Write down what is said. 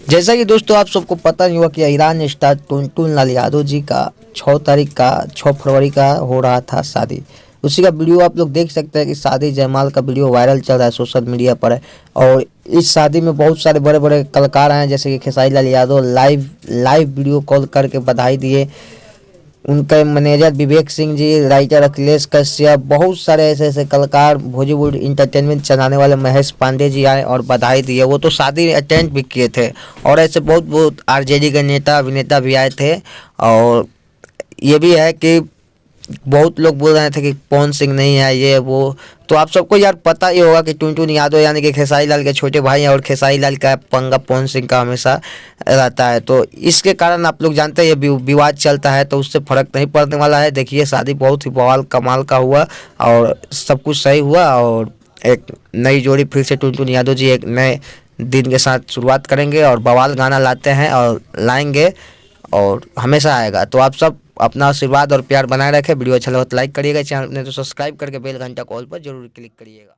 जैसा कि दोस्तों आप सबको पता नहीं हुआ कि ईरान स्टार टुनटुन लाल यादव जी का 6 फरवरी का हो रहा था शादी। उसी का वीडियो आप लोग देख सकते हैं कि शादी जयमाल का वीडियो वायरल चल रहा है सोशल मीडिया पर है। और इस शादी में बहुत सारे बड़े बड़े कलाकार आए हैं, जैसे कि Khesari Lal Yadav live video call करके बधाई दिए। उनके मैनेजर विवेक सिंह जी, राइटर अखिलेश कश्यप, बहुत सारे ऐसे ऐसे कलाकार, बॉलीवुड इंटरटेनमेंट चलाने वाले महेश पांडे जी आए और बधाई दिए। वो तो शादी अटेंड भी किए थे। और ऐसे बहुत बहुत आरजेडी के नेता अभिनेता भी आए थे। और ये भी है कि बहुत लोग बोल रहे थे कि पवन सिंह नहीं है ये वो। तो आप सबको यार पता ही होगा कि टुनटुन यादव यानी कि खेसारी लाल के छोटे भाई हैं, और खेसारी लाल का पंगा पवन सिंह का हमेशा रहता है। तो इसके कारण आप लोग जानते हैं ये विवाद चलता है, तो उससे फर्क नहीं पड़ने वाला है। देखिए शादी बहुत ही बवाल कमाल का हुआ और सब कुछ सही हुआ। और एक नई जोड़ी फिर से टुनटुन यादव जी एक नए दिन के साथ शुरुआत करेंगे और बवाल गाना लाते हैं और लाएंगे और हमेशा आएगा। तो आप सब अपना आशीर्वाद और प्यार बनाए रखें। वीडियो अच्छा लगा तो लाइक करिएगा, चैनल ने तो सब्सक्राइब करके बेल घंटा कॉल पर जरूर क्लिक करिएगा।